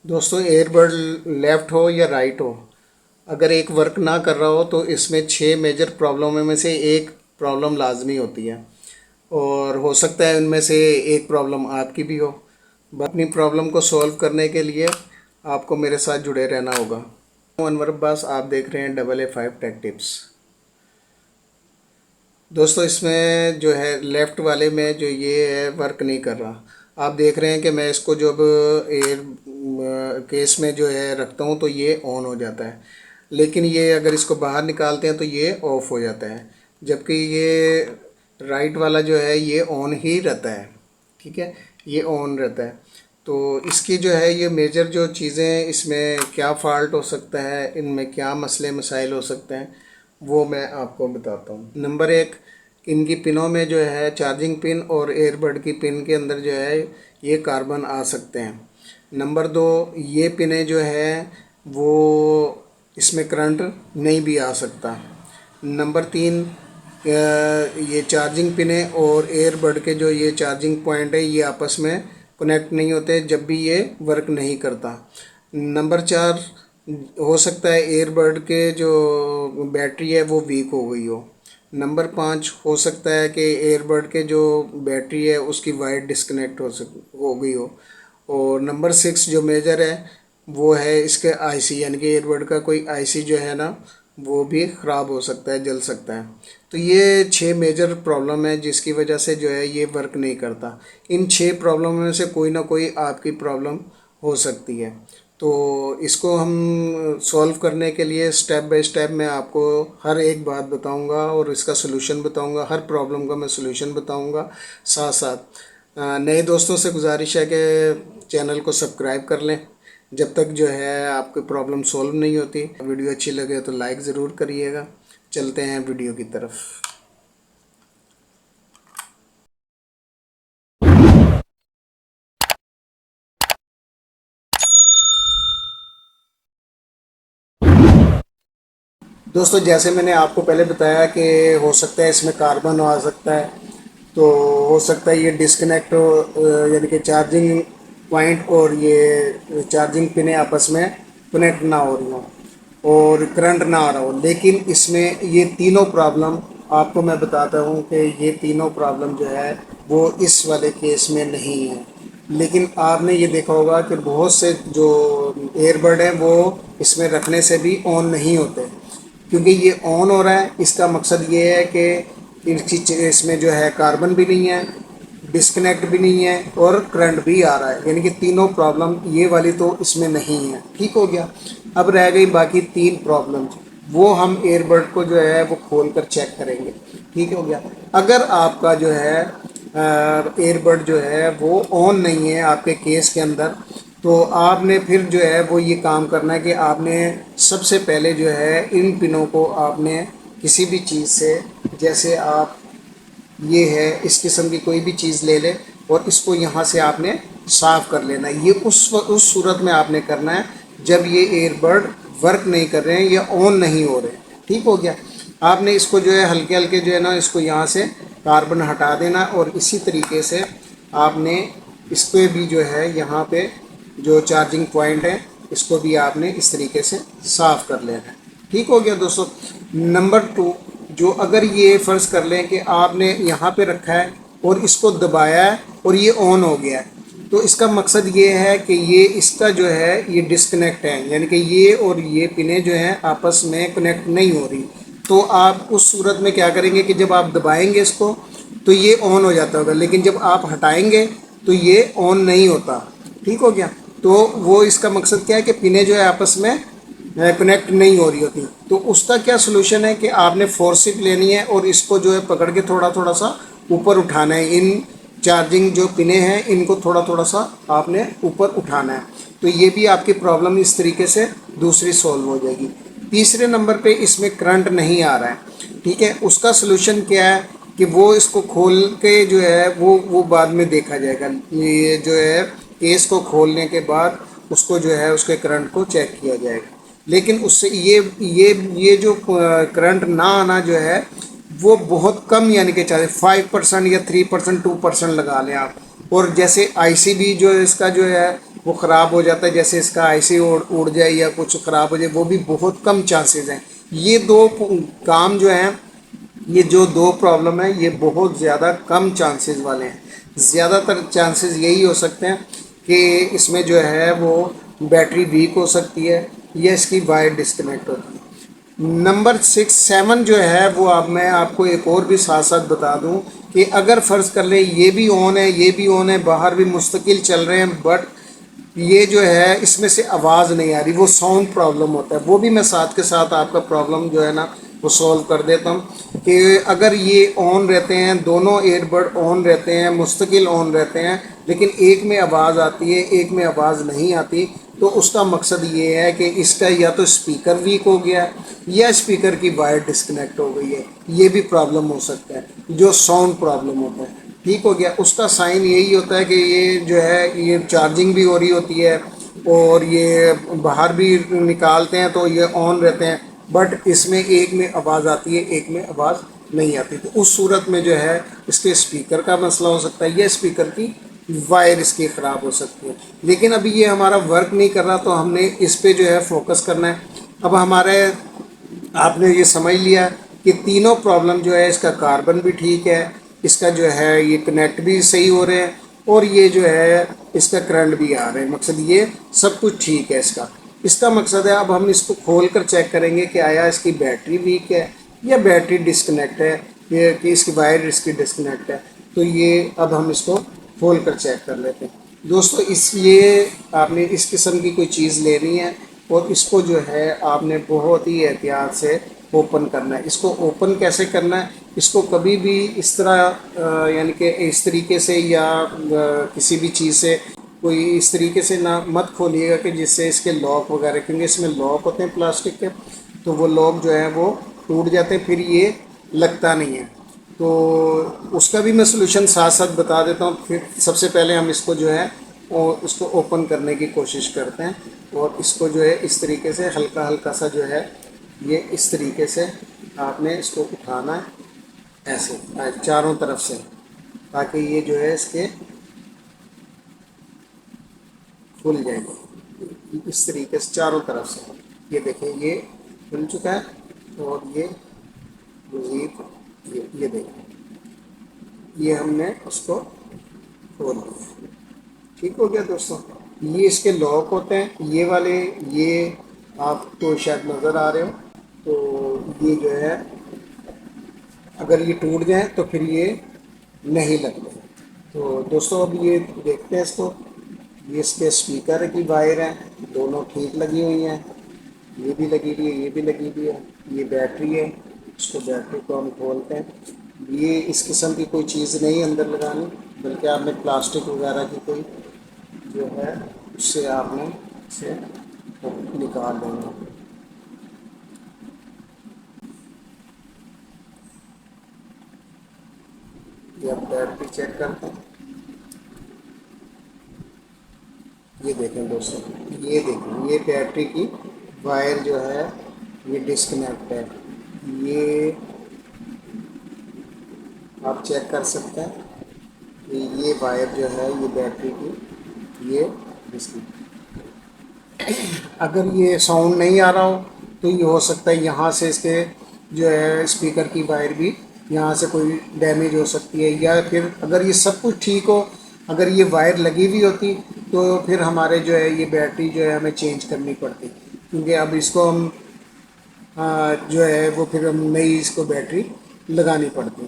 دوستوں ایئر بڈ لیفٹ ہو یا رائٹ ہو، اگر ایک ورک نہ کر رہا ہو تو اس میں 6 میجر پرابلموں میں سے ایک پرابلم لازمی ہوتی ہے، اور ہو سکتا ہے ان میں سے ایک پرابلم آپ کی بھی ہو۔ اپنی پرابلم کو سولو کرنے کے لیے آپ کو میرے ساتھ جڑے رہنا ہوگا۔ انور عباس، آپ دیکھ رہے ہیں AA5 ٹیک ٹپس۔ دوستو اس میں جو ہے لیفٹ والے میں جو یہ ہے ورک نہیں کر رہا۔ آپ دیکھ رہے ہیں کہ میں اس کو جب ایئر کیس میں جو ہے رکھتا ہوں تو یہ آن ہو جاتا ہے، لیکن یہ اگر اس کو باہر نکالتے ہیں تو یہ آف ہو جاتا ہے، جبکہ یہ رائٹ والا جو ہے یہ آن ہی رہتا ہے۔ ٹھیک ہے، یہ آن رہتا ہے۔ تو اس کی جو ہے یہ میجر جو چیزیں اس میں کیا فالٹ ہو سکتا ہے، ان میں کیا مسئلے مسائل ہو سکتے ہیں، وہ میں آپ کو بتاتا ہوں۔ نمبر 1، ان کی پنوں میں جو ہے چارجنگ پن اور ایئر بڈ کی پن کے اندر جو ہے یہ کاربن آ سکتے ہیں۔ نمبر 2، یہ پنیں جو ہے وہ اس میں کرنٹ نہیں بھی آ سکتا۔ نمبر 3، یہ چارجنگ پنیں اور ایئر بڈ کے جو یہ چارجنگ پوائنٹ ہے یہ آپس میں کنیکٹ نہیں ہوتے جب بھی یہ ورک نہیں کرتا۔ نمبر 4، ہو سکتا ہے ایئر بڈ کے جو بیٹری ہے وہ ویک ہو گئی ہو۔ نمبر 5، ہو سکتا ہے کہ ایئر بڈ کے جو بیٹری ہے اس کی وائر ڈسکنیکٹ ہو گئی ہو۔ اور نمبر 6 جو میجر ہے وہ ہے اس کے آئی سی، یعنی کہ ایئر بڈ کا کوئی آئی سی جو ہے نا وہ بھی خراب ہو سکتا ہے، جل سکتا ہے۔ تو یہ 6 میجر پرابلم ہے جس کی وجہ سے جو ہے یہ ورک نہیں کرتا۔ ان 6 پرابلم میں سے کوئی نہ کوئی آپ کی پرابلم ہو سکتی ہے۔ تو اس کو ہم سولو کرنے کے لیے سٹیپ بائی سٹیپ میں آپ کو ہر ایک بات بتاؤں گا اور اس کا سلوشن بتاؤں گا، ہر پرابلم کا میں سلوشن بتاؤں گا ساتھ ساتھ۔ نئے دوستوں سے گزارش ہے کہ چینل کو سبسکرائب کر لیں جب تک جو ہے آپ کی پرابلم سولو نہیں ہوتی۔ ویڈیو اچھی لگے تو لائک ضرور کریے گا۔ چلتے ہیں ویڈیو کی طرف۔ دوستو جیسے میں نے آپ کو پہلے بتایا کہ ہو سکتا ہے اس میں کاربن آ سکتا ہے، تو ہو سکتا ہے یہ ڈسکنیکٹ ہو، یعنی کہ چارجنگ پوائنٹ اور یہ چارجنگ پنیں آپس میں کنیکٹ نہ ہو رہی ہوں اور کرنٹ نہ آ رہا ہو۔ لیکن اس میں یہ تینوں پرابلم آپ کو میں بتاتا ہوں کہ یہ تینوں پرابلم جو ہے وہ اس والے کیس میں نہیں ہے۔ لیکن آپ نے یہ دیکھا ہوگا کہ بہت سے جو ایئر بڈ ہیں وہ اس میں رکھنے سے بھی آن نہیں ہوتے، کیونکہ یہ آن ہو رہا ہے۔ اس کا مقصد یہ ہے کہ اس میں جو ہے کاربن بھی نہیں ہے، ڈسکنیکٹ بھی نہیں ہے اور کرنٹ بھی آ رہا ہے، یعنی کہ تینوں پرابلم یہ والی تو اس میں نہیں ہے۔ ٹھیک ہو گیا، اب رہ گئی باقی 3 پرابلم، وہ ہم ایئر بڈ کو جو ہے وہ کھول کر چیک کریں گے۔ ٹھیک ہو گیا، اگر آپ کا جو ہے ایئر بڈ جو ہے وہ آن نہیں ہے آپ کے کیس کے اندر، تو آپ نے پھر جو ہے وہ یہ کام کرنا ہے کہ آپ نے سب سے پہلے جو ہے ان پنوں کو آپ نے کسی بھی چیز سے، جیسے آپ یہ ہے اس قسم کی کوئی بھی چیز لے لیں اور اس کو یہاں سے آپ نے صاف کر لینا ہے۔ یہ اس صورت میں آپ نے کرنا ہے جب یہ ایئر بڈ ورک نہیں کر رہے ہیں یا آن نہیں ہو رہے۔ ٹھیک ہو گیا، آپ نے اس کو جو ہے ہلکے ہلکے جو ہے نا اس کو یہاں سے کاربن ہٹا دینا، اور اسی طریقے سے آپ نے اس پہ بھی جو ہے یہاں پہ جو چارجنگ پوائنٹ ہے اس کو بھی آپ نے اس طریقے سے صاف کر لینا ہے۔ ٹھیک ہو گیا دوستو۔ نمبر 2، جو اگر یہ فرض کر لیں کہ آپ نے یہاں پہ رکھا ہے اور اس کو دبایا ہے اور یہ آن ہو گیا ہے، تو اس کا مقصد یہ ہے کہ یہ اس کا جو ہے یہ ڈسکنیکٹ ہے، یعنی کہ یہ اور یہ پنیں جو ہیں آپس میں کنیکٹ نہیں ہو رہی۔ تو آپ اس صورت میں کیا کریں گے کہ جب آپ دبائیں گے اس کو تو یہ آن ہو جاتا ہوگا، لیکن جب آپ ہٹائیں گے تو یہ آن نہیں ہوتا۔ ٹھیک ہو گیا، تو وہ اس کا مقصد کیا ہے کہ پنیں جو ہے آپس میں کنیکٹ نہیں ہو رہی ہوتی۔ تو اس کا کیا سلوشن ہے کہ آپ نے فورسپ لینی ہے اور اس کو جو ہے پکڑ کے تھوڑا تھوڑا سا اوپر اٹھانا ہے۔ ان چارجنگ جو پنیں ہیں ان کو تھوڑا تھوڑا سا آپ نے اوپر اٹھانا ہے، تو یہ بھی آپ کی پرابلم اس طریقے سے دوسری سولو ہو جائے گی۔ تیسرے نمبر پہ اس میں کرنٹ نہیں آ رہا ہے، ٹھیک ہے، اس کا سلوشن کیا ہے کہ وہ اس کو کھول کے جو ہے وہ بعد میں دیکھا جائے گا۔ یہ جو ہے کیس کو کھولنے کے بعد اس کو جو ہے اس کے کرنٹ کو چیک کیا جائے گا، لیکن اس سے یہ جو کرنٹ نہ آنا جو ہے وہ بہت کم، یعنی کہ چاہے 5% یا 3%، 2% لگا لیں آپ۔ اور جیسے آئی سی بھی جو اس کا جو ہے وہ خراب ہو جاتا ہے، جیسے اس کا آئی سی اڑ جائے یا کچھ خراب ہو جائے، وہ بھی بہت کم چانسز ہیں۔ یہ دو کام جو ہیں، یہ جو دو پرابلم ہیں، یہ بہت زیادہ کم چانسز والے ہیں۔ زیادہ تر چانسز یہی ہو سکتے ہیں کہ اس میں جو ہے وہ بیٹری ویک ہو سکتی ہے یا اس کی وائر ڈسکنیکٹ ہوتی ہے۔ نمبر 6 7 جو ہے وہ اب میں آپ کو ایک اور بھی ساتھ ساتھ بتا دوں کہ اگر فرض کر لیں یہ بھی آن ہے، یہ بھی آن ہے، باہر بھی مستقل چل رہے ہیں، بٹ یہ جو ہے اس میں سے آواز نہیں آ رہی، وہ ساؤنڈ پرابلم ہوتا ہے، وہ بھی میں ساتھ کے ساتھ آپ کا پرابلم جو ہے نا وہ سولو کر دیتا ہوں کہ اگر یہ آن رہتے ہیں، دونوں ایئر بڈ آن رہتے ہیں، مستقل آن رہتے ہیں، لیکن ایک میں آواز آتی ہے ایک میں آواز نہیں آتی، تو اس کا مقصد یہ ہے کہ اس کا یا تو اسپیکر ویک ہو گیا یا اسپیکر کی وائر ڈسکنیکٹ ہو گئی ہے۔ یہ بھی پرابلم ہو سکتا ہے، جو ساؤنڈ پرابلم ہوتا ہے۔ ٹھیک ہو گیا، اس کا سائن یہی ہوتا ہے کہ یہ جو ہے یہ چارجنگ بھی ہو رہی ہوتی ہے اور یہ باہر بھی نکالتے ہیں تو یہ آن رہتے ہیں، بٹ اس میں ایک میں آواز آتی ہے ایک میں آواز نہیں آتی، تو اس صورت میں جو ہے اس کے اسپیکر کا مسئلہ ہو سکتا ہے یا اسپیکر کی وائر اس کی خراب ہو سکتی ہے۔ لیکن ابھی یہ ہمارا ورک نہیں کر رہا، تو ہم نے اس پہ جو ہے فوکس کرنا ہے۔ اب ہمارے آپ نے یہ سمجھ لیا کہ تینوں پرابلم جو ہے، اس کا کاربن بھی ٹھیک ہے، اس کا جو ہے یہ کنیکٹ بھی صحیح ہو رہے ہیں، اور یہ جو ہے اس کا کرنٹ بھی آ رہے ہیں، مقصد یہ سب کچھ ٹھیک ہے۔ اس کا مقصد ہے اب ہم اس کو کھول کر چیک کریں گے کہ آیا اس کی بیٹری ویک ہے یا بیٹری ڈسکنیکٹ ہے، یہ کہ اس کی وائر اس کی ڈسکنیکٹ ہے۔ تو یہ اب ہم اس کو کھول کر چیک کر لیتے ہیں دوستو۔ اس لیے آپ نے اس قسم کی کوئی چیز لینی ہے اور اس کو جو ہے آپ نے بہت ہی احتیاط سے اوپن کرنا ہے۔ اس کو اوپن کیسے کرنا ہے؟ اس کو کبھی بھی اس طرح یعنی کہ اس طریقے سے یا کسی بھی چیز سے کوئی اس طریقے سے نہ مت کھولیے گا کہ جس سے اس کے لاک وغیرہ، کیونکہ اس میں لاک ہوتے ہیں پلاسٹک کے، تو وہ لاک جو ہے وہ ٹوٹ جاتے ہیں، پھر یہ لگتا نہیں ہے۔ تو اس کا بھی میں سلوشن ساتھ ساتھ بتا دیتا ہوں۔ پھر سب سے پہلے ہم اس کو جو ہے اس کو اوپن کرنے کی کوشش کرتے ہیں، اور اس کو جو ہے اس طریقے سے ہلکا ہلکا سا جو ہے یہ اس طریقے سے آپ نے اس کو اٹھانا ہے، ایسے چاروں طرف سے، تاکہ یہ جو ہے اس کے کھل جائے گا اس طریقے سے چاروں طرف سے۔ یہ دیکھیں یہ کھل چکا ہے، اور یہ مزید یہ دیکھیں یہ ہم نے اس کو کھول دیا۔ ٹھیک ہو گیا دوستوں۔ یہ اس کے لاک ہوتے ہیں، یہ والے، یہ آپ کو شاید نظر آ رہے ہو، تو یہ جو ہے اگر یہ ٹوٹ جائیں تو پھر یہ نہیں لگتے۔ تو دوستوں اب یہ دیکھتے ہیں اس کو، یہ اس کے اسپیکر کی وائر ہیں، دونوں ٹھیک لگی ہوئی ہیں، یہ بھی لگی ہوئی ہے یہ بھی لگی ہوئی ہے، یہ بیٹری ہے، اس کو بیٹری کو ہم کھولتے ہیں۔ یہ اس قسم کی کوئی چیز نہیں اندر لگانی، بلکہ آپ نے پلاسٹک وغیرہ کی کوئی جو ہے اس سے آپ نے اسے نکال دینا۔ یہ آپ بیٹری چیک کرتے ہیں، یہ دیکھیں دوستوں، یہ دیکھیں یہ بیٹری کی وائر جو ہے یہ ڈسکنیکٹ ہے، یہ آپ چیک کر سکتے ہیں کہ یہ وائر جو ہے یہ بیٹری کی یہ ڈسکنیکٹ۔ اگر یہ ساؤنڈ نہیں آ رہا ہو تو یہ ہو سکتا ہے یہاں سے اس کے جو ہے اسپیکر کی وائر بھی یہاں سے کوئی ڈیمیج ہو سکتی ہے، یا پھر اگر یہ سب کچھ ٹھیک ہو، اگر یہ وائر لگی ہوئی ہوتی تو پھر ہمارے جو ہے یہ بیٹری جو ہے ہمیں چینج کرنی پڑتی، کیونکہ اب اس کو ہم جو ہے وہ پھر ہم نئی اس کو بیٹری لگانی پڑتی۔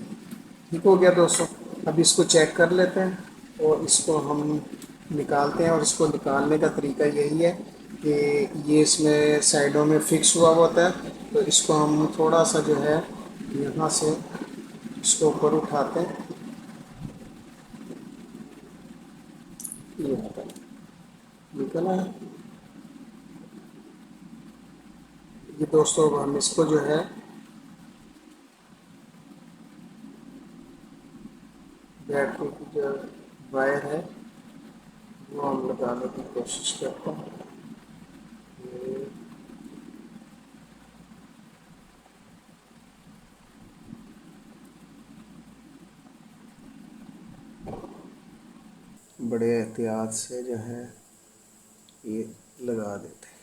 ٹھیک ہو گیا دوستوں۔ اب اس کو چیک کر لیتے ہیں اور اس کو ہم نکالتے ہیں، اور اس کو نکالنے کا طریقہ یہی ہے کہ یہ اس میں سائڈوں میں فکس ہوا ہوتا ہے، تو اس کو ہم تھوڑا سا جو ہے یہاں سے اس کو اوپر اٹھاتے ہیں، یہ ہوتا ہے نکلا ہے۔ یہ دوستوں ہم اس کو جو ہے بیٹری کی جو وائر ہے وہ ہم لگانے کی کوشش کرتے ہیں۔ یہ بڑے احتیاط سے جو ہے یہ لگا دیتے ہیں،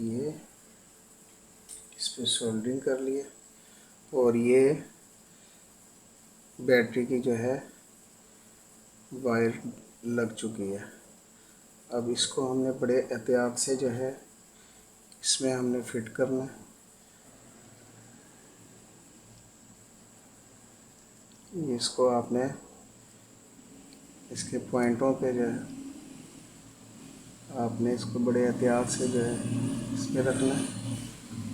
یہ اس پہ سولڈرنگ کر لیے، اور یہ بیٹری کی جو ہے وائر لگ چکی ہے۔ اب اس کو ہم نے بڑے احتیاط سے جو ہے اس میں ہم نے فٹ کرنا ہے۔ اس کو آپ نے اس کے پوائنٹوں پہ جو ہے آپ نے اس کو بڑے احتیاط سے جو ہے اس پہ رکھنا ہے،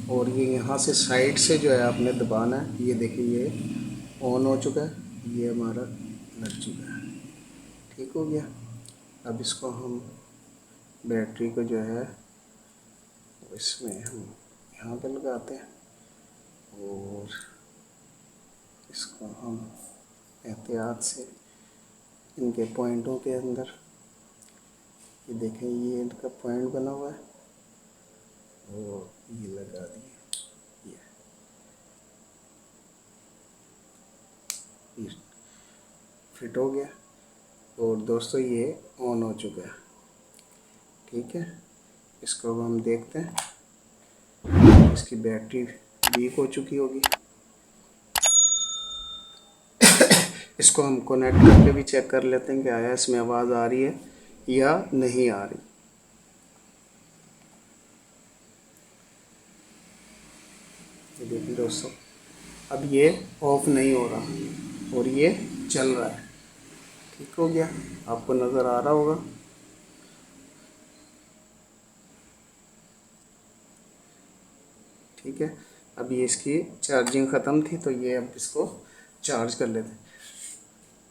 اور یہ یہاں سے سائڈ سے جو ہے آپ نے دبانا ہے۔ یہ دیکھیں یہ آن ہو چکا ہے، یہ ہمارا لگ چکا ہے، ٹھیک ہو گیا۔ اب اس کو ہم بیٹری کو جو ہے اس میں ہم یہاں پہ لگاتے ہیں، اور اس کو ہم احتیاط سے ان کے پوائنٹوں کے اندر، یہ دیکھیں یہ ان کا پوائنٹ بنا ہوا ہے، اور یہ لگا دیے، یہ فٹ ہو گیا، اور دوستو یہ آن ہو چکا ہے، ٹھیک ہے۔ اس کو اب ہم دیکھتے ہیں، اس کی بیٹری ویک ہو چکی ہوگی۔ اس کو ہم کنیکٹ کر کے بھی چیک کر لیتے ہیں کہ آیا اس میں آواز آ رہی ہے یا نہیں آ رہی۔ یہ دیکھیں دوستو، اب یہ آف نہیں ہو رہا اور یہ چل رہا ہے، ٹھیک ہو گیا، آپ کو نظر آ رہا ہوگا۔ ٹھیک ہے، اب یہ اس کی چارجنگ ختم تھی تو یہ اب اس کو چارج کر لیتے ہیں۔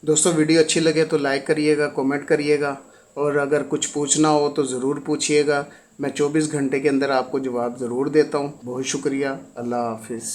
دوستو ویڈیو اچھی لگے تو لائک کریے گا، کومنٹ کریے گا، اور اگر کچھ پوچھنا ہو تو ضرور پوچھیے گا۔ میں 24 گھنٹے کے اندر آپ کو جواب ضرور دیتا ہوں۔ بہت شکریہ، اللہ حافظ۔